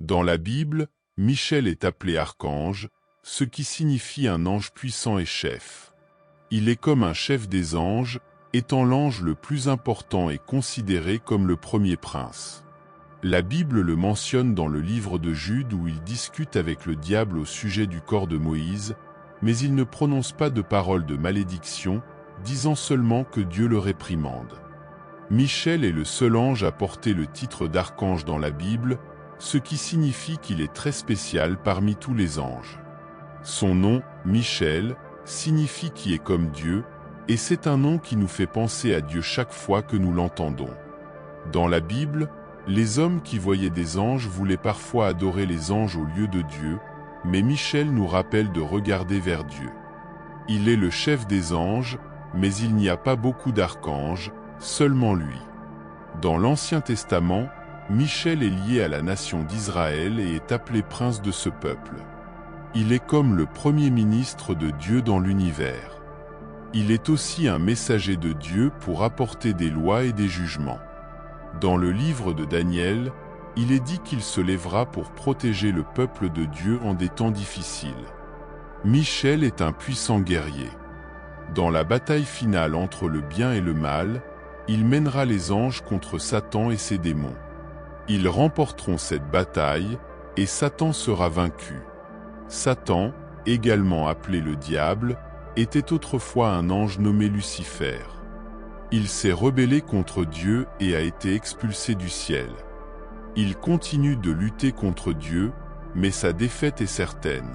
Dans la Bible, Michel est appelé archange, ce qui signifie un ange puissant et chef. Il est comme un chef des anges, étant l'ange le plus important et considéré comme le premier prince. La Bible le mentionne dans le livre de Jude où il discute avec le diable au sujet du corps de Moïse, mais il ne prononce pas de paroles de malédiction, disant seulement que Dieu le réprimande. Michel est le seul ange à porter le titre d'archange dans la Bible, ce qui signifie qu'il est très spécial parmi tous les anges. Son nom, Michel, signifie qui est comme Dieu, et c'est un nom qui nous fait penser à Dieu chaque fois que nous l'entendons. Dans la Bible, les hommes qui voyaient des anges voulaient parfois adorer les anges au lieu de Dieu, mais Michel nous rappelle de regarder vers Dieu. Il est le chef des anges, mais il n'y a pas beaucoup d'archanges, seulement lui. Dans l'Ancien Testament, Michel est lié à la nation d'Israël et est appelé prince de ce peuple. Il est comme le premier ministre de Dieu dans l'univers. Il est aussi un messager de Dieu pour apporter des lois et des jugements. Dans le livre de Daniel, il est dit qu'il se lèvera pour protéger le peuple de Dieu en des temps difficiles. Michel est un puissant guerrier. Dans la bataille finale entre le bien et le mal, il mènera les anges contre Satan et ses démons. Ils remporteront cette bataille, et Satan sera vaincu. Satan, également appelé le diable, était autrefois un ange nommé Lucifer. Il s'est rebellé contre Dieu et a été expulsé du ciel. Il continue de lutter contre Dieu, mais sa défaite est certaine.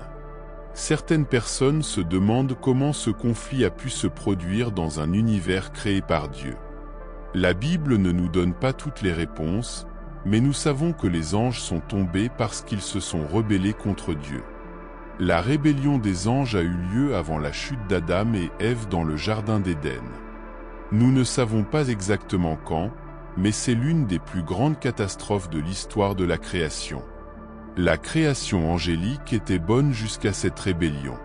Certaines personnes se demandent comment ce conflit a pu se produire dans un univers créé par Dieu. La Bible ne nous donne pas toutes les réponses, mais nous savons que les anges sont tombés parce qu'ils se sont rebellés contre Dieu. La rébellion des anges a eu lieu avant la chute d'Adam et Ève dans le jardin d'Éden. Nous ne savons pas exactement quand, mais c'est l'une des plus grandes catastrophes de l'histoire de la création. La création angélique était bonne jusqu'à cette rébellion.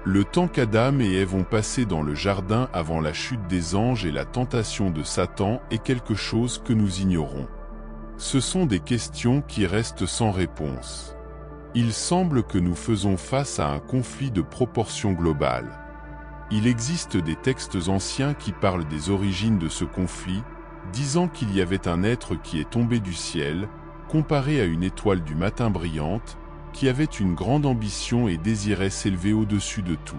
Le temps qu'Adam et Ève ont passé dans le jardin avant la chute des anges et la tentation de Satan est quelque chose que nous ignorons. Ce sont des questions qui restent sans réponse. Il semble que nous faisons face à un conflit de proportions globales. Il existe des textes anciens qui parlent des origines de ce conflit, disant qu'il y avait un être qui est tombé du ciel, comparé à une étoile du matin brillante, qui avait une grande ambition et désirait s'élever au-dessus de tout.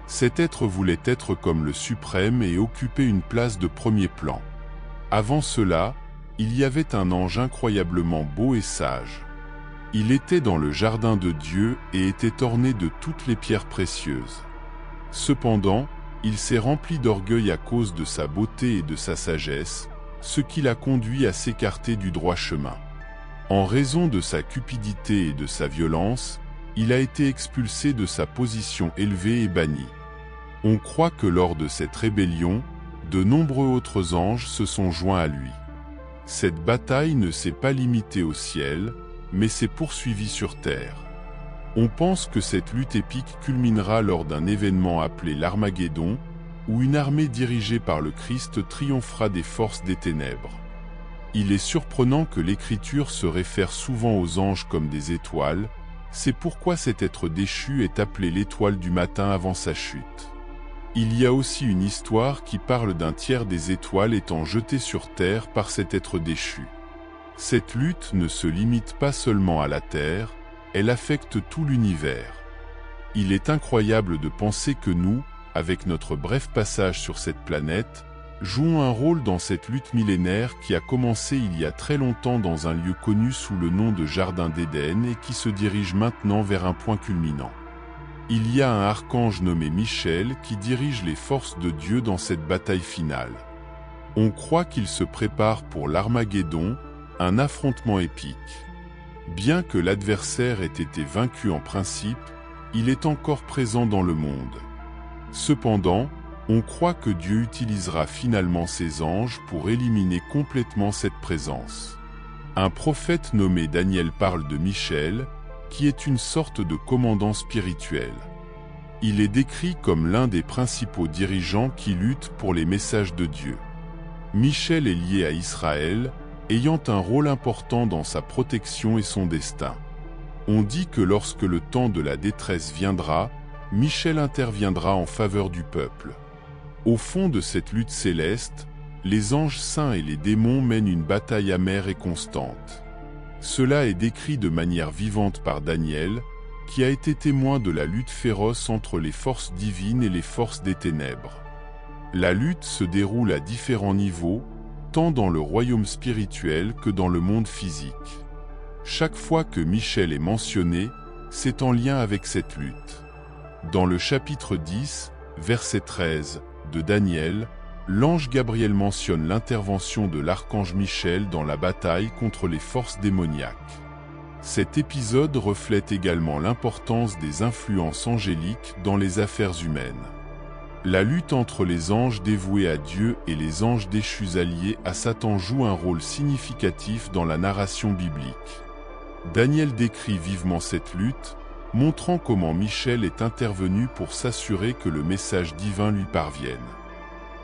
Cet être voulait être comme le suprême et occuper une place de premier plan. Avant cela, il y avait un ange incroyablement beau et sage. Il était dans le jardin de Dieu et était orné de toutes les pierres précieuses. Cependant, il s'est rempli d'orgueil à cause de sa beauté et de sa sagesse, ce qui l'a conduit à s'écarter du droit chemin. En raison de sa cupidité et de sa violence, il a été expulsé de sa position élevée et banni. On croit que lors de cette rébellion, de nombreux autres anges se sont joints à lui. Cette bataille ne s'est pas limitée au ciel, mais s'est poursuivie sur terre. On pense que cette lutte épique culminera lors d'un événement appelé l'Armageddon, où une armée dirigée par le Christ triomphera des forces des ténèbres. Il est surprenant que l'Écriture se réfère souvent aux anges comme des étoiles, c'est pourquoi cet être déchu est appelé l'étoile du matin avant sa chute. Il y a aussi une histoire qui parle d'un tiers des étoiles étant jetées sur terre par cet être déchu. Cette lutte ne se limite pas seulement à la terre, elle affecte tout l'univers. Il est incroyable de penser que nous, avec notre bref passage sur cette planète, jouons un rôle dans cette lutte millénaire qui a commencé il y a très longtemps dans un lieu connu sous le nom de Jardin d'Éden et qui se dirige maintenant vers un point culminant. Il y a un archange nommé Michel qui dirige les forces de Dieu dans cette bataille finale. On croit qu'il se prépare pour l'Armageddon, un affrontement épique. Bien que l'adversaire ait été vaincu en principe, il est encore présent dans le monde. Cependant, on croit que Dieu utilisera finalement ses anges pour éliminer complètement cette présence. Un prophète nommé Daniel parle de Michel, qui est une sorte de commandant spirituel. Il est décrit comme l'un des principaux dirigeants qui luttent pour les messages de Dieu. Michel est lié à Israël, ayant un rôle important dans sa protection et son destin. On dit que lorsque le temps de la détresse viendra, Michel interviendra en faveur du peuple. Au fond de cette lutte céleste, les anges saints et les démons mènent une bataille amère et constante. Cela est décrit de manière vivante par Daniel, qui a été témoin de la lutte féroce entre les forces divines et les forces des ténèbres. La lutte se déroule à différents niveaux, tant dans le royaume spirituel que dans le monde physique. Chaque fois que Michel est mentionné, c'est en lien avec cette lutte. Dans le chapitre 10, verset 13, de Daniel, l'ange Gabriel mentionne l'intervention de l'archange Michel dans la bataille contre les forces démoniaques. Cet épisode reflète également l'importance des influences angéliques dans les affaires humaines. La lutte entre les anges dévoués à Dieu et les anges déchus alliés à Satan joue un rôle significatif dans la narration biblique. Daniel décrit vivement cette lutte, montrant comment Michel est intervenu pour s'assurer que le message divin lui parvienne.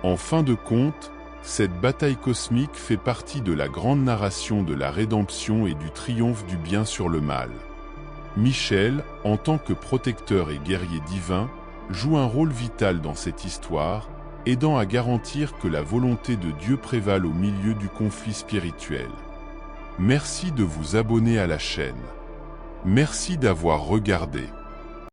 En fin de compte, cette bataille cosmique fait partie de la grande narration de la rédemption et du triomphe du bien sur le mal. Michel, en tant que protecteur et guerrier divin, joue un rôle vital dans cette histoire, aidant à garantir que la volonté de Dieu prévale au milieu du conflit spirituel. Merci de vous abonner à la chaîne. Merci d'avoir regardé.